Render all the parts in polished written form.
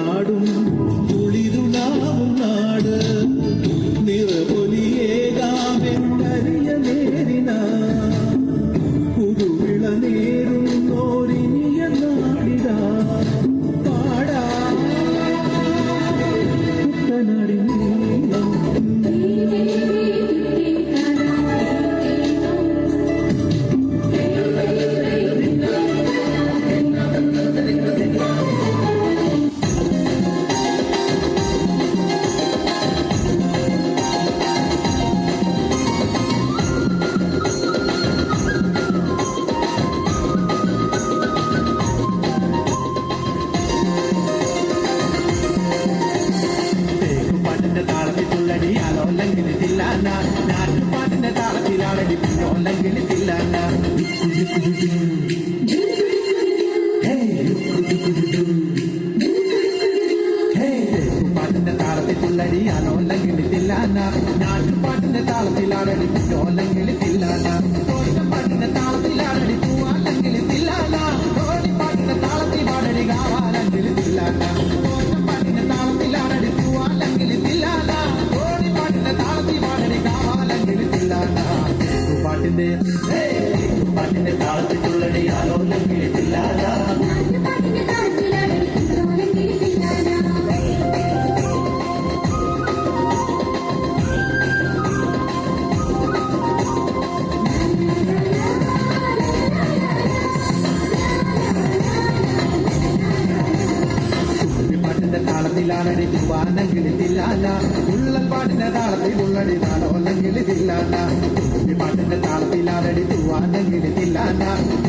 നാടും കുളിരുലാവും നാട് നിറപൊലിയേകാമെന്നറിയ നേരിന പുതുവിള നേരുന്നോരിനിയ നാടിതാ പാടാ കുട്ടനാടിൻ നാട്ടുപാട്ടിന്റെ താളത്തിലാണടി പിന്നോല്ലെങ്കിൽ തില്ലാന പാട്ടിന്റെ താളത്തിൽ തുള്ളടി അലോല്ലെങ്കിൽ തില്ലാന നാട്ടുപാട്ടിന്റെ താളത്തിലാണടി പിന്നോല്ലെങ്കിൽ തില്ലാന പാട്ടിന്റെ താളത്തിലാണടി പൂവാല്ലെങ്കിൽ തില്ലാന പാട്ടിന്റെ താളത്തിൽ പാടടി കാവാലെങ്കിൽ തില്ലാന പാട്ടിന്റെ താളത്തിലാണടി പൂവാല്ലെങ്കിൽ തില്ലാന പാട്ടിന്റെ താളത്തിലുള്ളടി ആലോല്ലെങ്കിൽ തില്ലാന പാട്ടിന്റെ താളത്തിലാണടി പൂവാനെങ്കിൽ തില്ലാന ഉള്ളൽ പാട്ടിന്റെ താളത്തിൽ ഉള്ളടി നാളോല്ലെങ്കിൽ തില്ലാന പാട്ടിന്റെ താളത്തിലാണടി പൂവാനെങ്കിൽ തില്ലാന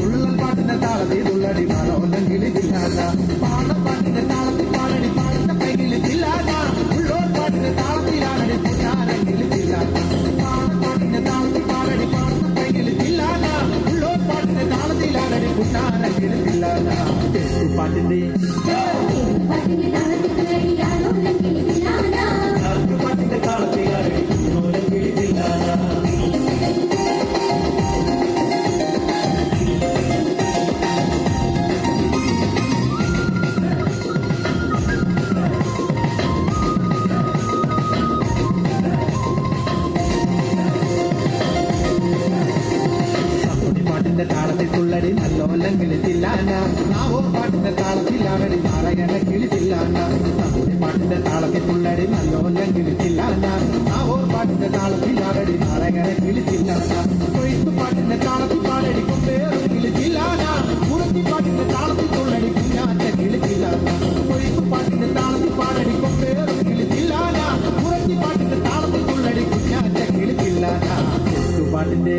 ഉള്ളൽ പാട്ടിന്റെ താളത്തിൽ ഉള്ളടി നാളോല്ലെങ്കിൽ തില്ലാന പാടപ്പാട്ടിന്റെ താളത്തിൽ പാടടി പാടിന്റെ കൈകിൽ തില്ലാന ഉള്ളോൾ പാട്ടിന്റെ താളത്തിലാണടി പുന്നാനെങ്കിൽ തില്ലാന പാടപ്പാട്ടിന്റെ താളത്തിൽ പാടടി പാടിന്റെ കൈകിൽ തില്ലാന ഉള്ളോൾ പാട്ടിന്റെ താളത്തിലാണടി പുന്നാനെങ്കിൽ തില്ലാന പാട്ടിന്റെ പാട്ടിന്റെ താളത്തിലാണടി പുന്നോലെങ്കിൽ തില്ലാന പാട്ടിന്റെ താളത്തിൽ തുള്ളടി നല്ലോല്ലെങ്കിൽ തില്ലാന നാവൂർ പാട്ടിന്റെ താളത്തിലാണടി നാരായണങ്കിൽ തില്ലാന പാട്ടിന്റെ താളത്തിൽ തുള്ളടി നല്ലോല്ലെങ്കിൽ തില്ലാന നാവൂർ പാട്ടിന്റെ താളത്തിലാണടി നാരായണങ്കിൽ തില്ലാന കൊയ്ത്തു പാട്ടിന്റെ താളത്തിൽ പാടടി കൊമ്പേറുകിൽ തില്ലാന മുറത്തി പാട്ടിന്റെ താളത്തിൽ തുള്ളടി കുഞ്ഞാറ്റ കിളിത്തില്ലാന കൊയ്ത്തു പാട്ടിന്റെ താളത്തിൽ പാടടി കൊമ്പേറുകിൽ തില്ലാന മുറത്തി പാട്ടിന്റെ താളത്തിൽ തുള്ളടി കുഞ്ഞാറ്റ കിളിത്തില്ലാന പാട്ടിന്റെ